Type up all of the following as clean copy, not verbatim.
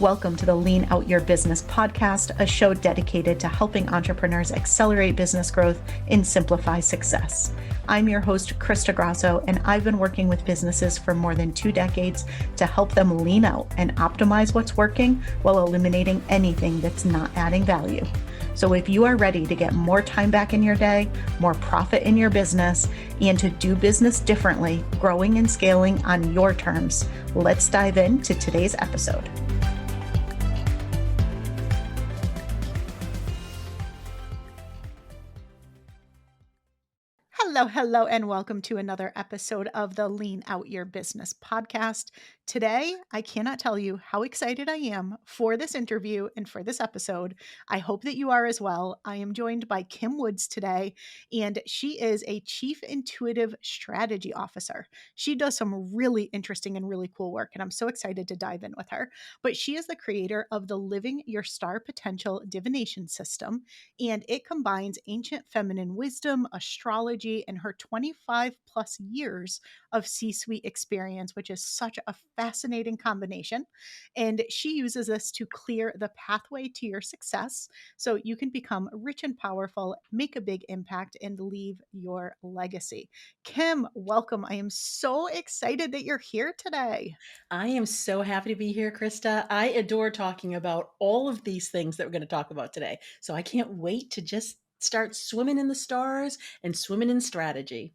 Welcome to the Lean Out Your Business podcast, a show dedicated to helping entrepreneurs accelerate business growth and simplify success. I'm your host, Krista Grasso, and I've been working with businesses for more than 2 decades to help them lean out and optimize what's working while eliminating anything that's not adding value. So if you are ready to get more time back in your day, more profit in your business, and to do business differently, growing and scaling on your terms, let's dive into today's episode. Hello, and welcome to another episode of the Lean Out Your Business podcast. Today, I cannot tell you how excited I am for this interview and for this episode. I hope that you are as well. I am joined by Kim Woods today, and she is a Chief Intuitive Strategy Officer. She does some really interesting and really cool work, and I'm so excited to dive in with her. But she is the creator of the Living Your Star Potential Divination system, and it combines ancient feminine wisdom, astrology, and her 25 plus years of C-suite experience, which is such a fascinating combination. And she uses this to clear the pathway to your success so you can become rich and powerful, make a big impact, and leave your legacy. Kim, welcome. I am so excited that you're here today. I am so happy to be here, Krista. I adore talking about all of these things that we're going to talk about today. So I can't wait to just start swimming in the stars and swimming in strategy.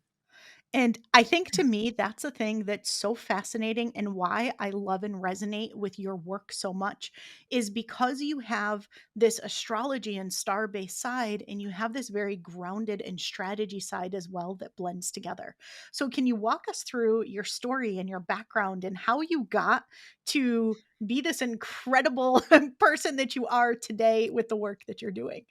And I think to me, that's the thing that's so fascinating and why I love and resonate with your work so much is because you have this astrology and star based side, and you have this very grounded and strategy side as well that blends together. So, can you walk us through your story and your background and how you got to be this incredible person that you are today with the work that you're doing?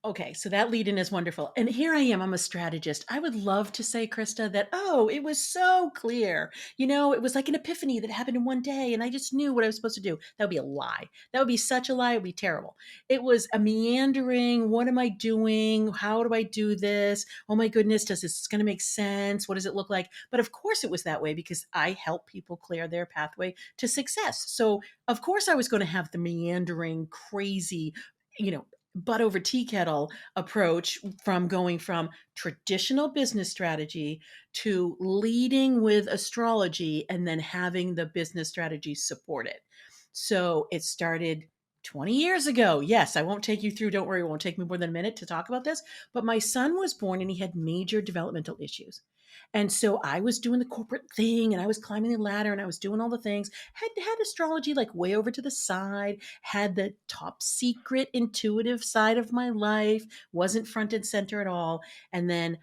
Okay, so that lead in is wonderful. And here I am, I'm a strategist. I would love to say, Krista, that, oh, it was so clear. It was like an epiphany that happened in one day and I just knew what I was supposed to do. That would be a lie. That would be such a lie. It would be terrible. It was a meandering. What am I doing? How do I do this? Oh my goodness, does this going to make sense? What does it look like? But of course it was that way because I help people clear their pathway to success. So of course I was going to have the meandering, crazy, butt over tea kettle approach from going from traditional business strategy to leading with astrology and then having the business strategy support it. So it started 20 years ago. Yes, I won't take you through. Don't worry, it won't take me more than a minute to talk about this. But my son was born and he had major developmental issues. And so I was doing the corporate thing and I was climbing the ladder and I was doing all the things, had astrology like way over to the side, had the top secret intuitive side of my life, wasn't front and center at all. And then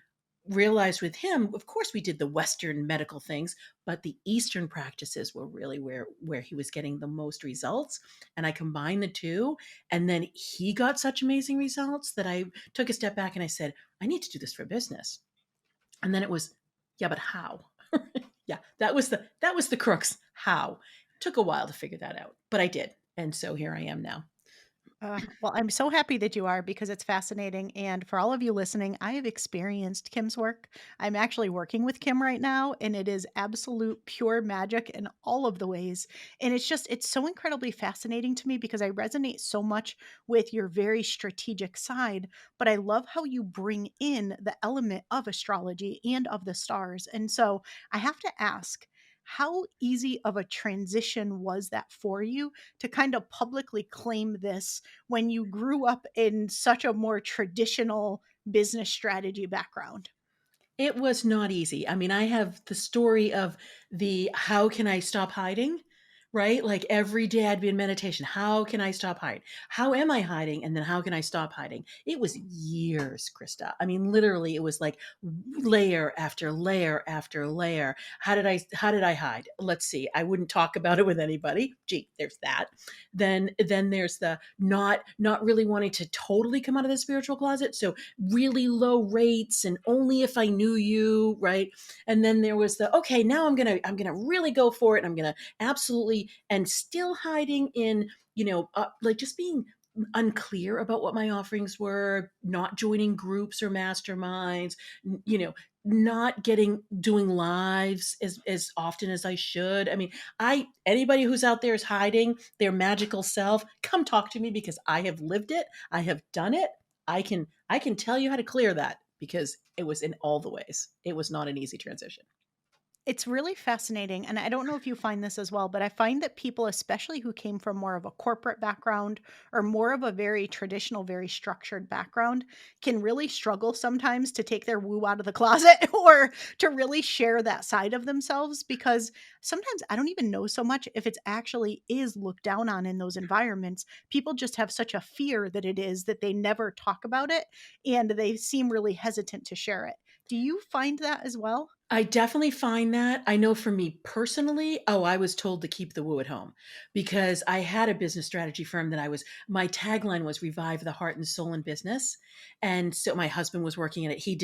realized with him, of course, we did the Western medical things, but the Eastern practices were really where he was getting the most results. And I combined the two. And then he got such amazing results that I took a step back and I said, I need to do this for business. And then it was, yeah, but how? Yeah, that was the crux. How? Took a while to figure that out, but I did. And so here I am now. Well, I'm so happy that you are because it's fascinating. And for all of you listening, I have experienced Kim's work. I'm actually working with Kim right now, and it is absolute pure magic in all of the ways. And it's so incredibly fascinating to me because I resonate so much with your very strategic side. But I love how you bring in the element of astrology and of the stars. And so I have to ask, how easy of a transition was that for you to kind of publicly claim this when you grew up in such a more traditional business strategy background? It was not easy. I mean, I have the story of the how can I stop hiding? Right? Like every day I'd be in meditation. How can I stop hiding? How am I hiding? And then how can I stop hiding? It was years, Krista. I mean, literally, it was like layer after layer after layer. How did I hide? Let's see. I wouldn't talk about it with anybody. Gee, there's that. Then there's the not really wanting to totally come out of the spiritual closet. So really low rates and only if I knew you, right? And then there was the okay, now I'm gonna really go for it. And I'm gonna absolutely and still hiding in like just being unclear about what my offerings were, not joining groups or masterminds, you know, not doing lives as often as I should. I mean, I anybody who's out there is hiding their magical self, come talk to me because I have lived it. I have done it. I can tell you how to clear that because it was in all the ways. It was not an easy transition. It's really fascinating, and I don't know if you find this as well, but I find that people, especially who came from more of a corporate background or more of a very traditional, very structured background, can really struggle sometimes to take their woo out of the closet or to really share that side of themselves because sometimes I don't even know so much if it's actually is looked down on in those environments. People just have such a fear that it is that they never talk about it and they seem really hesitant to share it. Do you find that as well? I definitely find that. I know for me personally, I was told to keep the woo at home because I had a business strategy firm that my tagline was revive the heart and soul in business. And so my husband was working in it. He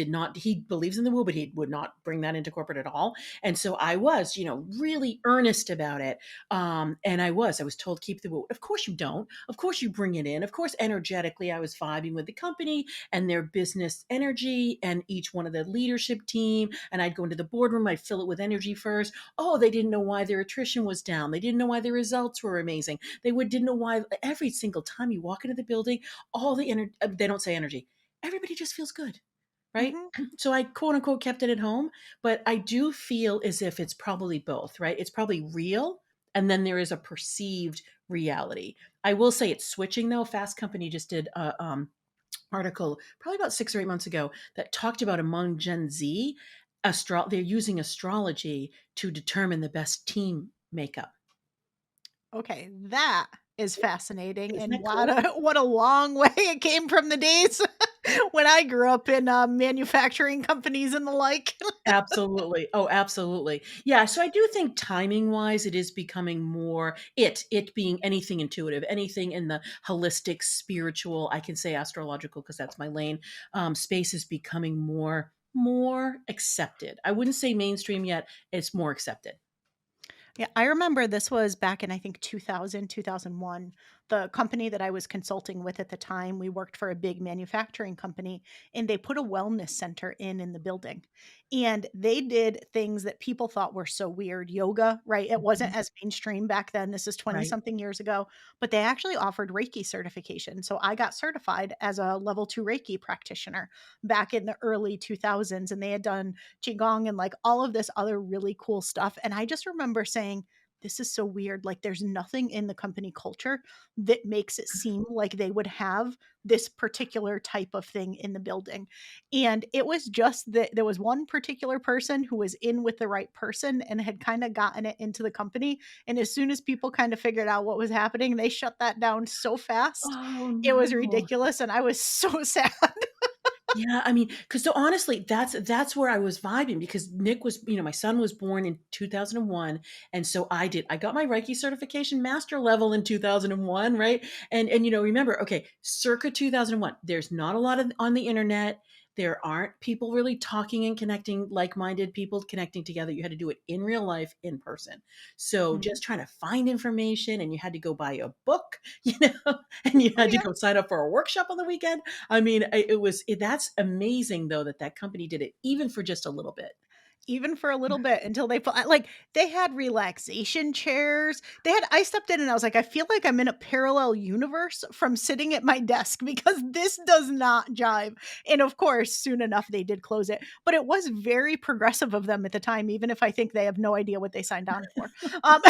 believes in the woo, but he would not bring that into corporate at all. And so I was, really earnest about it. And I was told keep the woo. Of course you don't. Of course you bring it in. Of course, energetically, I was vibing with the company and their business energy and each one of the leadership team. And I'd go into the boardroom, I'd fill it with energy first. Oh, they didn't know why their attrition was down. They didn't know why their results were amazing. Didn't know why every single time you walk into the building, all the energy, they don't say energy. Everybody just feels good, right? Mhm. So I quote unquote kept it at home, but I do feel as if it's probably both, right? It's probably real. And then there is a perceived reality. I will say it's switching though. Fast Company just did article probably about 6 or 8 months ago that talked about among Gen Z, they're using astrology to determine the best team makeup. Okay, that is fascinating, Isn't and that cool? what a long way it came from the days when I grew up in, manufacturing companies and the like. Absolutely. Oh, absolutely. Yeah. So I do think timing wise, it is becoming more it being anything intuitive, anything in the holistic, spiritual. I can say astrological because that's my lane. Space is becoming more accepted. I wouldn't say mainstream yet. It's more accepted. Yeah, I remember this was back in I think 2000, 2001. The company that I was consulting with at the time, we worked for a big manufacturing company and they put a wellness center in the building. And they did things that people thought were so weird, yoga, right? It wasn't Mhm. as mainstream back then. This is 20 Right. something years ago, but they actually offered Reiki certification. So I got certified as a level 2 Reiki practitioner back in the early 2000s and they had done qigong and like all of this other really cool stuff. And I just remember saying, this is so weird. Like, there's nothing in the company culture that makes it seem like they would have this particular type of thing in the building. And it was just that there was one particular person who was in with the right person and had kind of gotten it into the company. And as soon as people kind of figured out what was happening, they shut that down so fast. Oh, It was no. ridiculous. And I was so sad. Yeah, I mean, because so honestly, that's where I was vibing because Nick was, my son was born in 2001, and so I got my Reiki certification master level in 2001, right? And remember, okay, circa 2001, there's not a lot of on the internet. There aren't people really talking and connecting, like-minded people connecting together. You had to do it in real life, in person. So Mhm. just trying to find information, and you had to go buy a book, and you Oh, had to yeah. go sign up for a workshop on the weekend. I mean, that's amazing though that company did it even for just a little bit. Even for a little bit until they put like, they had relaxation chairs. I stepped in and I was like, "I feel like I'm in a parallel universe from sitting at my desk because this does not jive." And of course, soon enough, they did close it, but it was very progressive of them at the time, even if I think they have no idea what they signed on for. Um,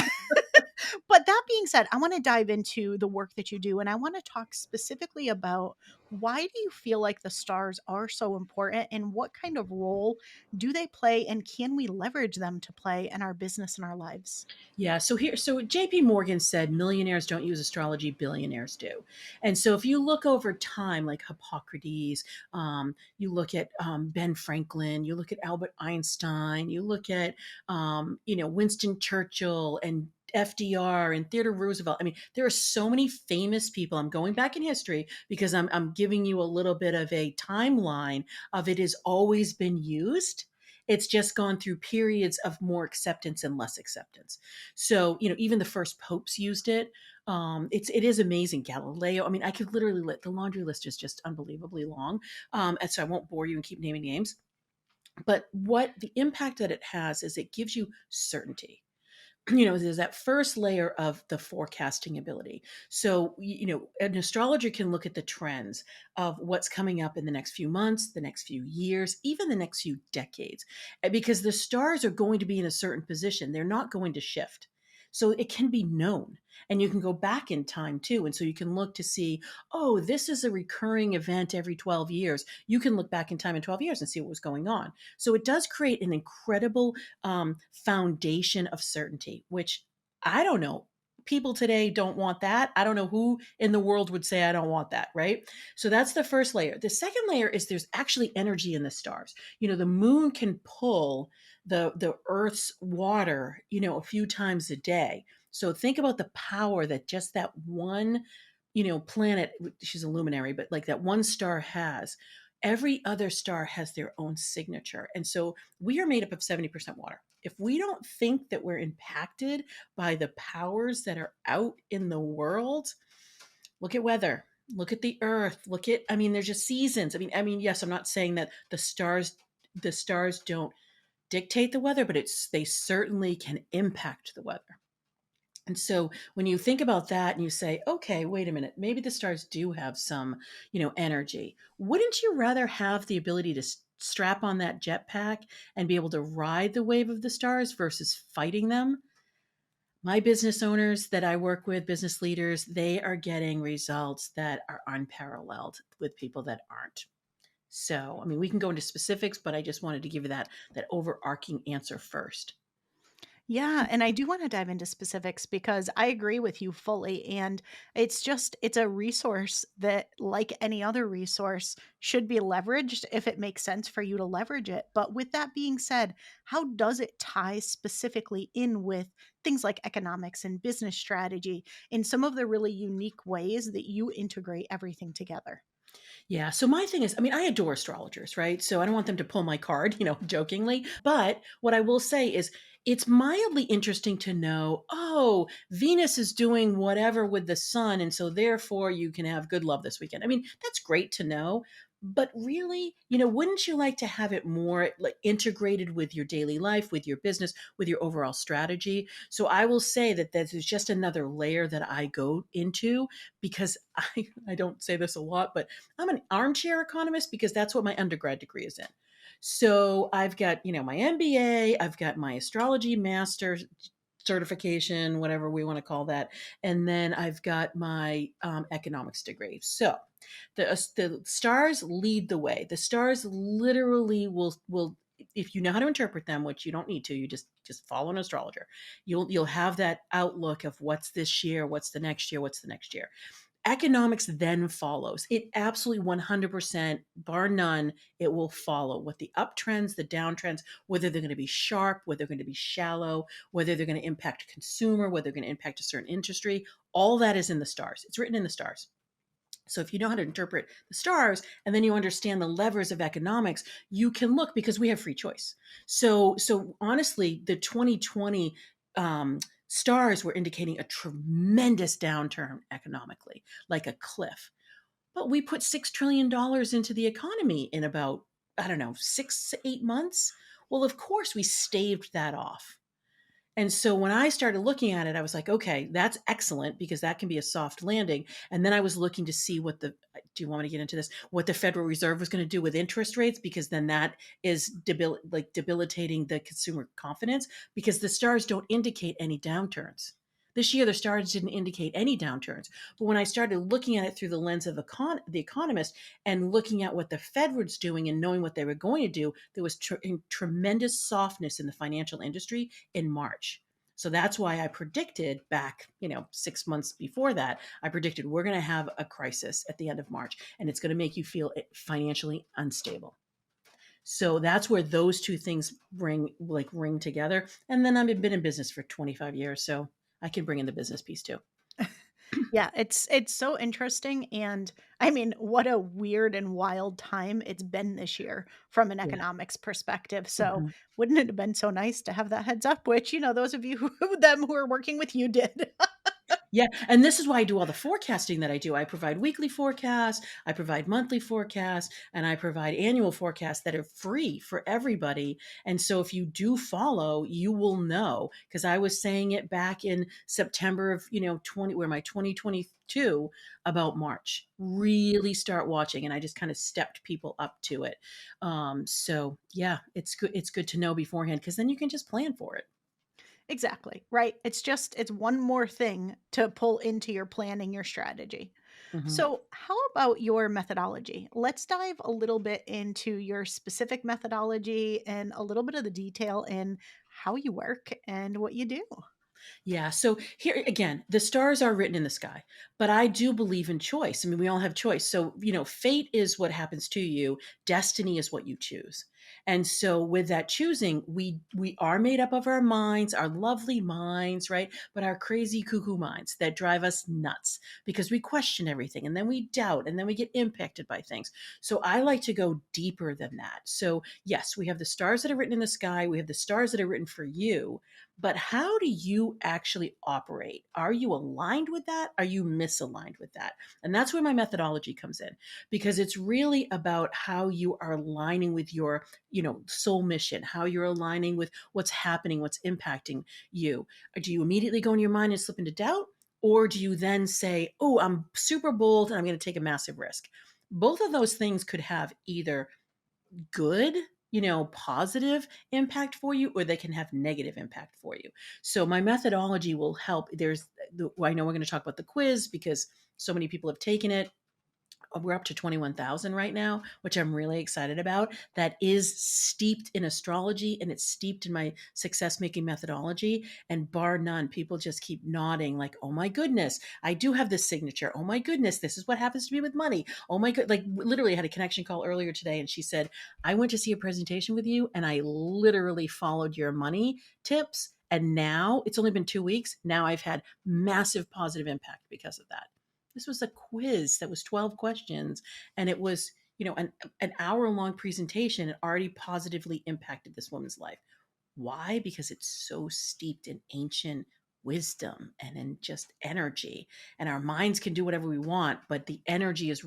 but that being said, I wanna dive into the work that you do, and I wanna talk specifically about why do you feel like the stars are so important, and what kind of role do they play, and can we leverage them to play in our business and our lives? Yeah, so JP Morgan said millionaires don't use astrology, billionaires do. And so if you look over time, like Hippocrates, you look at Ben Franklin, you look at Albert Einstein, you look at Winston Churchill and FDR and Theodore Roosevelt. I mean, there are so many famous people. I'm going back in history because I'm giving you a little bit of a timeline of it has always been used. It's just gone through periods of more acceptance and less acceptance. So, even the first popes used it. It is amazing. Galileo. I mean, I could literally the laundry list is just unbelievably long. And so I won't bore you and keep naming names. But what the impact that it has is it gives you certainty. There's that first layer of the forecasting ability. So, an astrologer can look at the trends of what's coming up in the next few months, the next few years, even the next few decades, because the stars are going to be in a certain position. They're not going to shift. So it can be known. And you can go back in time too. And so you can look to see, oh, this is a recurring event every 12 years. You can look back in time in 12 years and see what was going on. So it does create an incredible foundation of certainty, which I don't know. People today don't want that. I don't know who in the world would say, I don't want that, right? So that's the first layer. The second layer is there's actually energy in the stars. The moon can pull the Earth's water, a few times a day. So think about the power that just that one, planet, she's a luminary, but like that one star has. Every other star has their own signature. And so we are made up of 70% water. If we don't think that we're impacted by the powers that are out in the world, look at weather, look at the earth, I mean, there's just seasons. I mean, yes, I'm not saying that the stars don't dictate the weather, but they certainly can impact the weather. And so when you think about that and you say, okay, wait a minute, maybe the stars do have some, energy. Wouldn't you rather have the ability to strap on that jetpack and be able to ride the wave of the stars versus fighting them? My business owners that I work with, business leaders, they are getting results that are unparalleled with people that aren't. So, I mean, we can go into specifics, but I just wanted to give you that overarching answer first. Yeah, and I do wanna dive into specifics because I agree with you fully, and it's a resource that, like any other resource, should be leveraged if it makes sense for you to leverage it. But with that being said, how does it tie specifically in with things like economics and business strategy in some of the really unique ways that you integrate everything together? Yeah. So my thing is, I mean, I adore astrologers, right? So I don't want them to pull my card, jokingly. But what I will say is it's mildly interesting to know, oh, Venus is doing whatever with the sun. And so therefore you can have good love this weekend. I mean, that's great to know. But really, wouldn't you like to have it more like integrated with your daily life, with your business, with your overall strategy? So I will say that there's just another layer that I go into because I don't say this a lot, but I'm an armchair economist because that's what my undergrad degree is in. So I've got, my MBA, I've got my astrology master certification, whatever we want to call that, and then I've got my economics degree. So the stars lead the way. The stars literally will if you know how to interpret them, which you don't need to, you just follow an astrologer. You'll have that outlook of what's this year, what's the next year, what's the next year. Economics then follows. It absolutely 100%, bar none, it will follow what the uptrends, the downtrends, whether they're going to be sharp, whether they're going to be shallow, whether they're going to impact consumer, whether they're going to impact a certain industry. All that is in the stars. It's written in the stars. So if you know how to interpret the stars and then you understand the levers of economics, you can look because we have free choice. So honestly, the 2020 stars were indicating a tremendous downturn economically, like a cliff. But we put $6 trillion into the economy in about, I don't know, 6 to 8 months. Well, of course, we staved that off. And so when I started looking at it, I was like, okay, that's excellent because that can be a soft landing. And then I was looking to see do you want me to get into this? What the Federal Reserve was going to do with interest rates, because then that is debilitating the consumer confidence because the stars don't indicate any downturns. This year, the stars didn't indicate any downturns. But when I started looking at it through the lens of the economist and looking at what the Fed was doing and knowing what they were going to do, there was tremendous softness in the financial industry in March. So that's why I predicted back, 6 months before that, I predicted we're going to have a crisis at the end of March and it's going to make you feel financially unstable. So that's where those two things ring together. And then I've been in business for 25 years, so I can bring in the business piece too. Yeah, it's so interesting, and I mean, what a weird and wild time it's been this year from an Yeah. economics perspective. So, Mhm. wouldn't it have been so nice to have that heads up, which, those of you who are working with you did. Yeah, and this is why I do all the forecasting that I do. I provide weekly forecasts, I provide monthly forecasts, and I provide annual forecasts that are free for everybody. And so if you do follow, you will know because I was saying it back in September of, 20 where my 2022 about March. Really start watching and I just kind of stepped people up to it. So yeah, it's good to know beforehand because then you can just plan for it. Exactly, right? It's one more thing to pull into your planning, your strategy. Mhm. So, how about your methodology? Let's dive a little bit into your specific methodology and a little bit of the detail in how you work and what you do. Yeah. So here again, the stars are written in the sky, but I do believe in choice. I mean, we all have choice. So, fate is what happens to you, destiny is what you choose. And so with that choosing, we are made up of our minds, our lovely minds, right? But our crazy cuckoo minds that drive us nuts because we question everything and then we doubt and then we get impacted by things. So I like to go deeper than that. So, yes, we have the stars that are written in the sky, we have the stars that are written for you, but how do you actually operate? Are you aligned with that? Are you misaligned with that? And that's where my methodology comes in because it's really about how you are aligning with your, soul mission, how you're aligning with what's happening, what's impacting you. Or do you immediately go in your mind and slip into doubt? Or do you then say, oh, I'm super bold and I'm going to take a massive risk? Both of those things could have either good, positive impact for you, or they can have negative impact for you. So my methodology will help. I know we're going to talk about the quiz because so many people have taken it. We're up to 21,000 right now, which I'm really excited about. That is steeped in astrology and it's steeped in my success making methodology. And bar none, people just keep nodding, like, oh my goodness, I do have this signature. Oh my goodness, this is what happens to me with money. Oh my god, like literally I had a connection call earlier today and she said, I went to see a presentation with you and I literally followed your money tips. And now it's only been 2 weeks. Now I've had massive positive impact because of that. This was a quiz that was 12 questions, and it was, an hour long presentation. It already positively impacted this woman's life. Why? Because it's so steeped in ancient wisdom and in just energy. And our minds can do whatever we want, but the energy is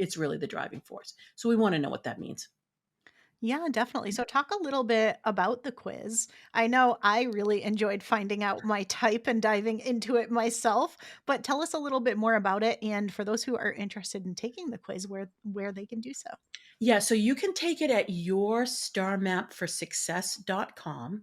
it's really the driving force. So we want to know what that means. Yeah, definitely. So, talk a little bit about the quiz. I know I really enjoyed finding out my type and diving into it myself, but tell us a little bit more about it. And for those who are interested in taking the quiz, where they can do so. Yeah, so you can take it at yourstarmapforsuccess.com.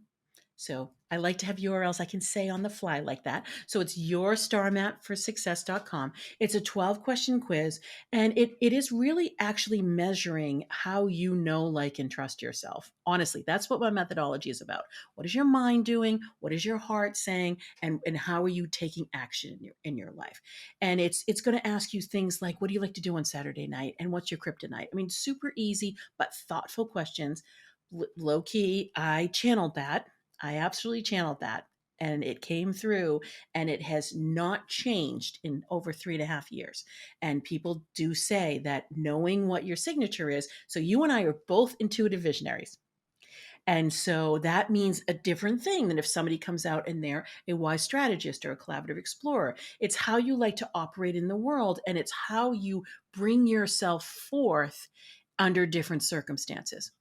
So I like to have URLs I can say on the fly like that. So it's yourstarmapforsuccess.com. It's a 12-question quiz, and it is really actually measuring how you know, like, and trust yourself. Honestly, that's what my methodology is about. What is your mind doing? What is your heart saying? And how are you taking action in your life? And it's going to ask you things like, what do you like to do on Saturday night? And what's your kryptonite? I mean, super easy, but thoughtful questions. Low key, I channeled that. I absolutely channeled that. And it came through and it has not changed in over 3.5 years. And people do say that knowing what your signature is, so you and I are both intuitive visionaries. And so that means a different thing than if somebody comes out and they're a wise strategist or a collaborative explorer. It's how you like to operate in the world and it's how you bring yourself forth under different circumstances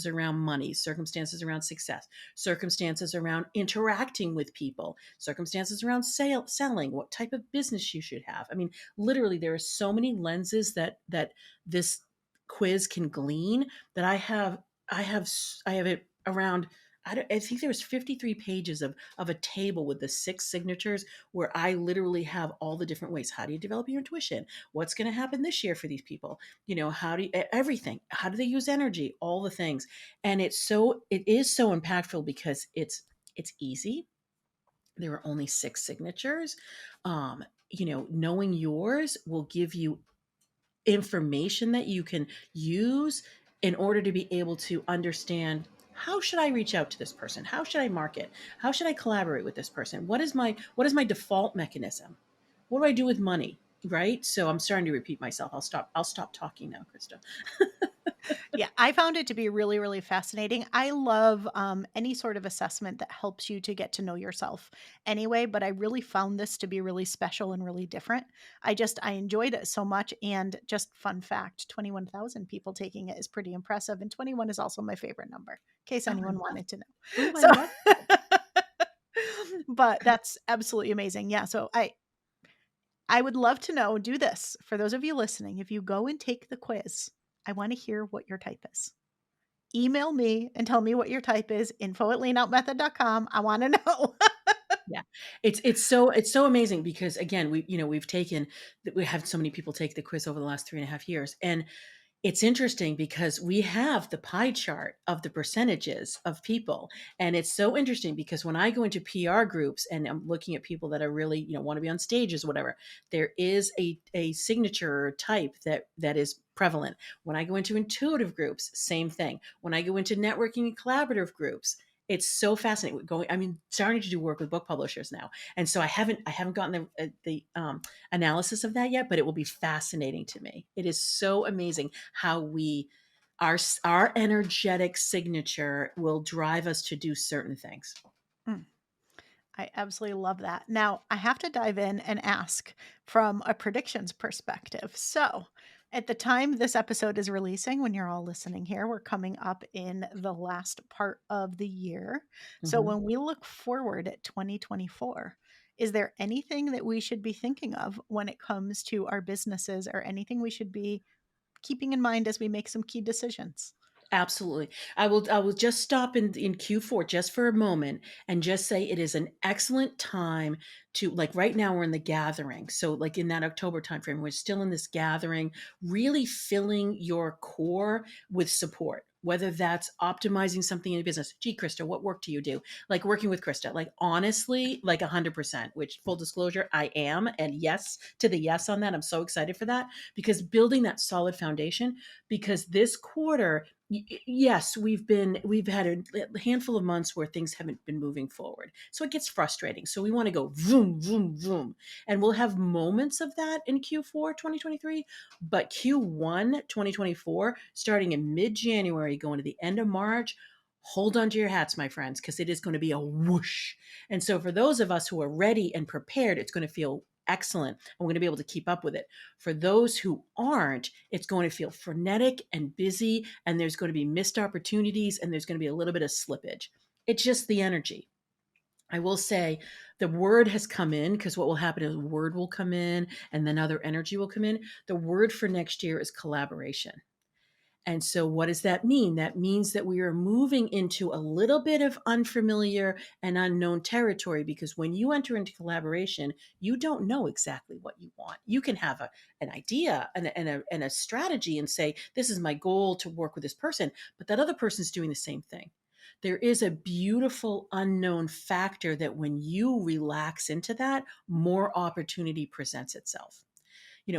around money, circumstances around success, circumstances around interacting with people, circumstances around selling, what type of business you should have. I mean, literally there are so many lenses that this quiz can glean that I have it around. I think there's 53 pages of a table with the 6 signatures where I literally have all the different ways. How do you develop your intuition? What's going to happen this year for these people? How do you, everything? How do they use energy? All the things, and it is so impactful because it's easy. There are only 6 signatures. Knowing yours will give you information that you can use in order to be able to understand, how should I reach out to this person? How should I market? How should I collaborate with this person? What is my default mechanism? what do I do with money? Right. So I'm starting to repeat myself. I'll stop talking now, Krista. Yeah, I found it to be really, really fascinating. I love any sort of assessment that helps you to get to know yourself anyway, but I really found this to be really special and really different. I enjoyed it so much. And just fun fact, 21,000 people taking it is pretty impressive. And 21 is also my favorite number, in case Oh, I anyone love. wanted to know. Oh, I So, love that. but that's absolutely amazing. Yeah. I would love to know, do this for those of you listening. If you go and take the quiz, I want to hear what your type is. Email me and tell me what your type is, info@leanoutmethod.com. I wanna know. Yeah. It's so amazing because again, we've taken that we have so many people take the quiz over the last 3.5 years. And it's interesting because we have the pie chart of the percentages of people. And it's so interesting because when I go into PR groups and I'm looking at people that are really, want to be on stages, whatever, there is a signature type that is prevalent. When I go into intuitive groups, same thing. When I go into networking and collaborative groups, it's so fascinating. Starting to do work with book publishers now. And so I haven't gotten the analysis of that yet, but it will be fascinating to me. It is so amazing how our energetic signature will drive us to do certain things. Mm, I absolutely love that. Now, I have to dive in and ask from a predictions perspective. So, at the time this episode is releasing, when you're all listening here, we're coming up in the last part of the year. So, Mhm. when we look forward at 2024, is there anything that we should be thinking of when it comes to our businesses, or anything we should be keeping in mind as we make some key decisions? Absolutely. I will just stop in Q4 just for a moment and just say it is an excellent time to, like, right now we're in the gathering. So like in that October timeframe, we're still in this gathering, really filling your core with support. Whether that's optimizing something in your business. Gee, Krista, what work do you do? Like working with Krista, like honestly, like 100%, which full disclosure, I am. And yes to the yes on that. I'm so excited for that because building that solid foundation, because this quarter, yes, we've had a handful of months where things haven't been moving forward, so it gets frustrating. So we want to go vroom vroom vroom, and we'll have moments of that in Q4 2023, but Q1 2024, starting in mid-January, going to the end of March, hold on to your hats, my friends, because it is going to be a whoosh. And so for those of us who are ready and prepared, it's going to feel excellent, and we're going to be able to keep up with it. For those who aren't, it's going to feel frenetic and busy, and there's going to be missed opportunities, and there's going to be a little bit of slippage. It's just the energy. I will say the word has come in, because what will happen is word will come in and then other energy will come in. The word for next year is collaboration. And so, what does that mean? That means that we are moving into a little bit of unfamiliar and unknown territory, because when you enter into collaboration, you don't know exactly what you want. You can have an idea and a strategy and say, this is my goal to work with this person, but that other person's doing the same thing. There is a beautiful unknown factor that when you relax into that, more opportunity presents itself.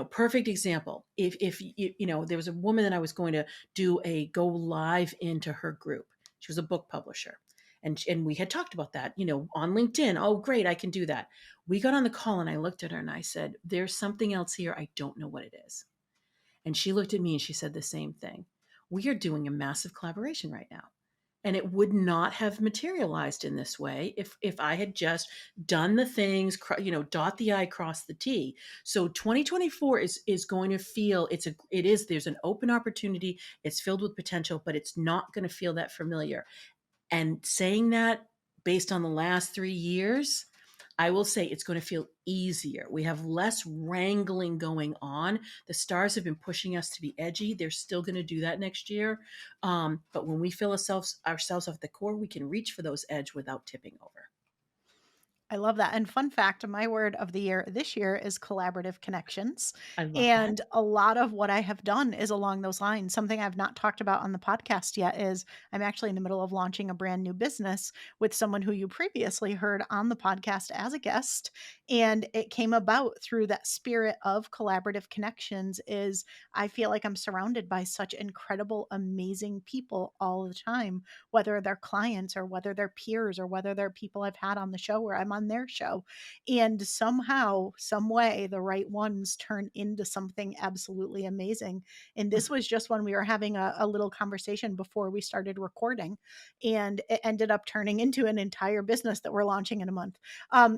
Perfect example. If there was a woman that I was going to do a go live into her group. She was a book publisher. And we had talked about that, on LinkedIn. Oh, great, I can do that. We got on the call and I looked at her and I said, there's something else here. I don't know what it is. And she looked at me and she said the same thing. We are doing a massive collaboration right now. And it would not have materialized in this way if I had just done the things, dot the I, cross the T. So 2024 is going to feel, there's an open opportunity. It's filled with potential, but it's not going to feel that familiar. And saying that based on the last 3 years, I will say it's going to feel easier. We have less wrangling going on. The stars have been pushing us to be edgy. They're still going to do that next year. But when we feel ourselves off the core, we can reach for those edge without tipping over. I love that. And fun fact, my word of the year this year is collaborative connections. I love that. And a lot of what I have done is along those lines. Something I've not talked about on the podcast yet is I'm actually in the middle of launching a brand new business with someone who you previously heard on the podcast as a guest. And it came about through that spirit of collaborative connections. Is I feel like I'm surrounded by such incredible, amazing people all the time, whether they're clients or whether they're peers or whether they're people I've had on the show where I'm on on their show. And somehow, some way, the right ones turn into something absolutely amazing. And this was just when we were having a little conversation before we started recording, and it ended up turning into an entire business that we're launching in a month.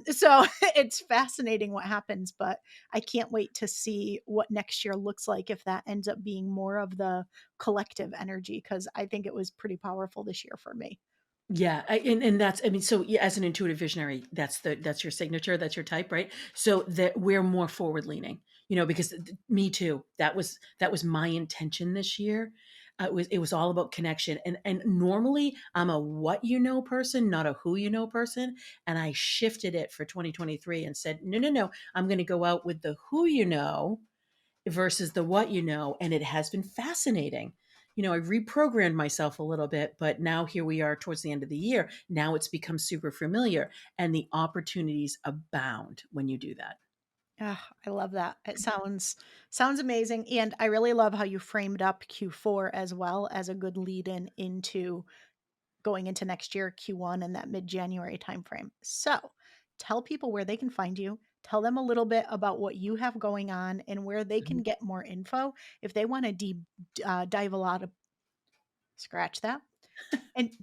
So it's fascinating what happens, but I can't wait to see what next year looks like if that ends up being more of the collective energy, because I think it was pretty powerful this year for me. Yeah, and that's I mean, so yeah, as an intuitive visionary, that's your signature, that's your type, right? So that we're more forward leaning, because me too. That was my intention this year. It was all about connection, and normally I'm a what you know person, not a who you know person, and I shifted it for 2023 and said, no, no, no, I'm going to go out with the who you know versus the what you know. And it has been fascinating. I reprogrammed myself a little bit, but now here we are towards the end of the year. Now it's become super familiar, and the opportunities abound when you do that. Ah, I love that. It sounds amazing, and I really love how you framed up Q4 as well as a good lead in into going into next year, Q1 and that mid-January timeframe. So, tell people where they can find you. Tell them a little bit about what you have going on and where they can Mhm. get more info if they want to dive a lot of scratch that. And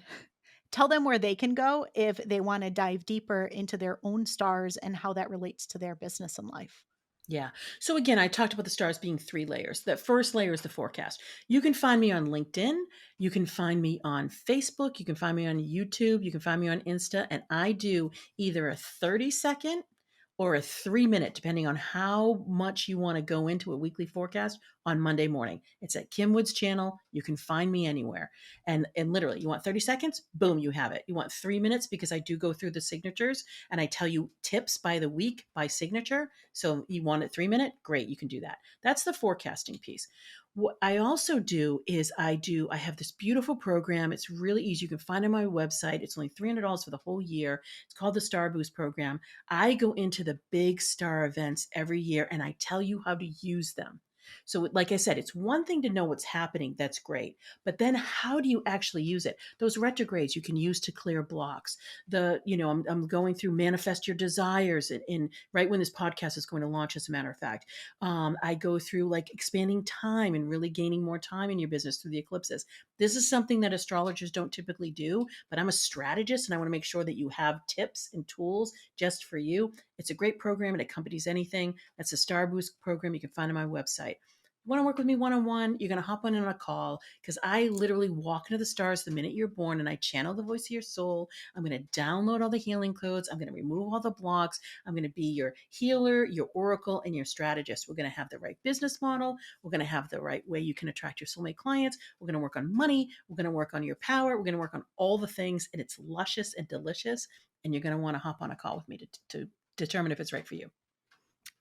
tell them where they can go if they want to dive deeper into their own stars and how that relates to their business and life. Yeah. So again, I talked about the stars being three layers. The first layer is the forecast. You can find me on LinkedIn. You can find me on Facebook. You can find me on YouTube. You can find me on Insta. And I do either a 30-second or a 3 minute, depending on how much you want to go into a weekly forecast on Monday morning. It's at Kim Wood's channel. You can find me anywhere. And literally, you want 30 seconds? Boom, you have it. You want 3 minutes because I do go through the signatures and I tell you tips by the week by signature. So you want it 3 minute? Great, you can do that. That's the forecasting piece. What I also do is I have this beautiful program. It's really easy. You can find it on my website. It's only $300 for the whole year. It's called the Star Boost program. I go into the big star events every year and I tell you how to use them. So, like I said, it's one thing to know what's happening. That's great. But then how do you actually use it? Those retrogrades you can use to clear blocks. I'm going through manifest your desires in right when this podcast is going to launch, as a matter of fact. I go through like expanding time and really gaining more time in your business through the eclipses. This is something that astrologers don't typically do, but I'm a strategist and I want to make sure that you have tips and tools just for you. It's a great program. It accompanies anything. That's the Star Boost program. You can find on my website. You want to work with me one on one, you're going to hop on in a call because I literally walk into the stars the minute you're born and I channel the voice of your soul. I'm going to download all the healing codes. I'm going to remove all the blocks. I'm going to be your healer, your oracle, and your strategist. We're going to have the right business model. We're going to have the right way you can attract your soulmate clients. We're going to work on money. We're going to work on your power. We're going to work on all the things, and it's luscious and delicious. And you're going to want to hop on a call with me to determine if it's right for you.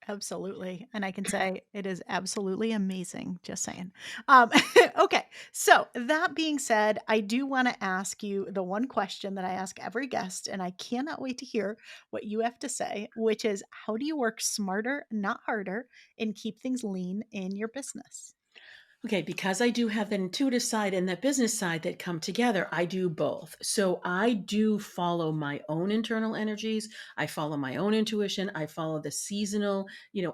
Absolutely. And I can say it is absolutely amazing. Just saying. Okay. So, that being said, I do want to ask you the one question that I ask every guest, and I cannot wait to hear what you have to say, which is how do you work smarter, not harder, and keep things lean in your business? Okay, because I do have that intuitive side and that business side that come together, I do both. So I do follow my own internal energies. I follow my own intuition. I follow the seasonal,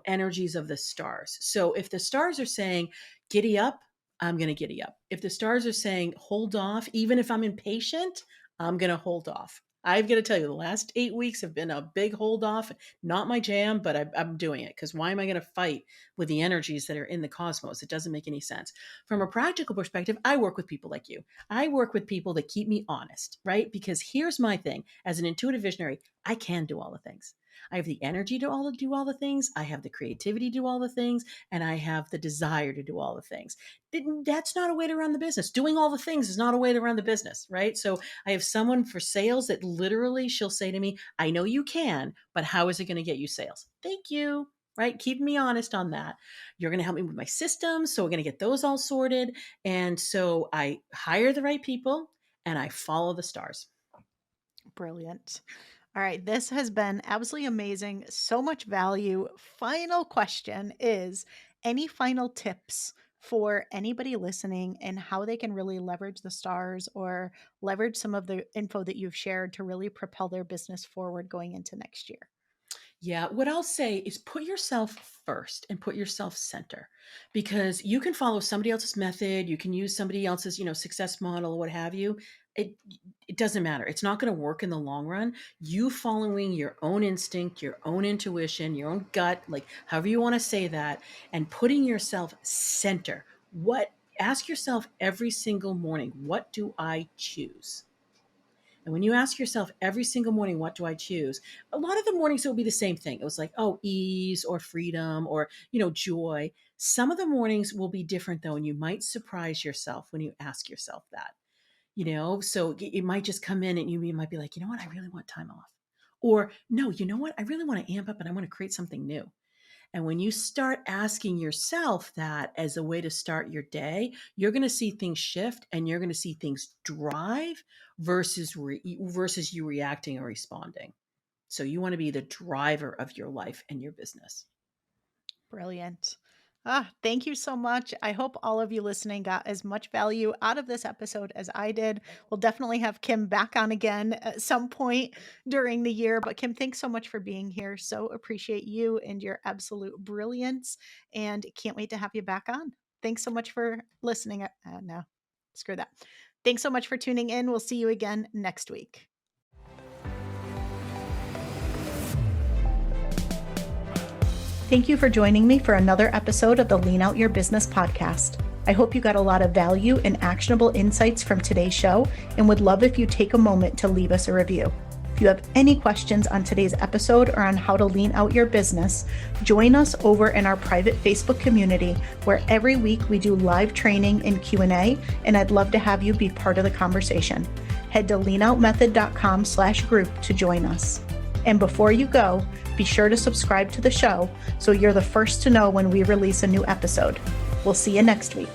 energies of the stars. So if the stars are saying, giddy up, I'm going to giddy up. If the stars are saying, hold off, even if I'm impatient, I'm going to hold off. I've got to tell you, the last 8 weeks have been a big hold off. Not my jam, but I'm doing it because why am I going to fight with the energies that are in the cosmos? It doesn't make any sense. From a practical perspective, I work with people like you. I work with people that keep me honest, right? Because here's my thing as an intuitive visionary, I can do all the things. I have the energy to do all the things. I have the creativity to do all the things, and I have the desire to do all the things. That's not a way to run the business. Doing all the things is not a way to run the business, right? So I have someone for sales that literally she'll say to me, I know you can, but how is it going to get you sales? Thank you. Right? Keep me honest on that. You're going to help me with my systems. So we're going to get those all sorted. And so I hire the right people and I follow the stars. Brilliant. All right. This has been absolutely amazing. So much value. Final question is any final tips for anybody listening and how they can really leverage the stars or leverage some of the info that you've shared to really propel their business forward going into next year? Yeah, what I'll say is put yourself first and put yourself center, because you can follow somebody else's method, you can use somebody else's, success model or what have you. It it doesn't matter. It's not going to work in the long run. You following your own instinct, your own intuition, your own gut, like however you want to say that, and putting yourself center. What Ask yourself every single morning, what do I choose? And when you ask yourself every single morning, what do I choose? A lot of the mornings it will be the same thing. It was like, oh, ease or freedom or, joy. Some of the mornings will be different though, and you might surprise yourself when you ask yourself that. So it might just come in and you might be like, you know what, I really want time off. Or no, you know what, I really want to amp up and I want to create something new. And when you start asking yourself that as a way to start your day, you're going to see things shift and you're going to see things drive versus you reacting or responding. So you want to be the driver of your life and your business. Brilliant. Thank you so much. I hope all of you listening got as much value out of this episode as I did. We'll definitely have Kim back on again at some point during the year. But Kim, thanks so much for being here. So appreciate you and your absolute brilliance, and can't wait to have you back on. Thanks so much for listening. No, screw that. Thanks so much for tuning in. We'll see you again next week. Thank you for joining me for another episode of the Lean Out Your Business podcast. I hope you got a lot of value and actionable insights from today's show, and would love if you take a moment to leave us a review. If you have any questions on today's episode or on how to lean out your business, join us over in our private Facebook community, where every week we do live training and Q&A, and I'd love to have you be part of the conversation. Head to leanoutmethod.com/group to join us. And before you go, be sure to subscribe to the show so you're the first to know when we release a new episode. We'll see you next week.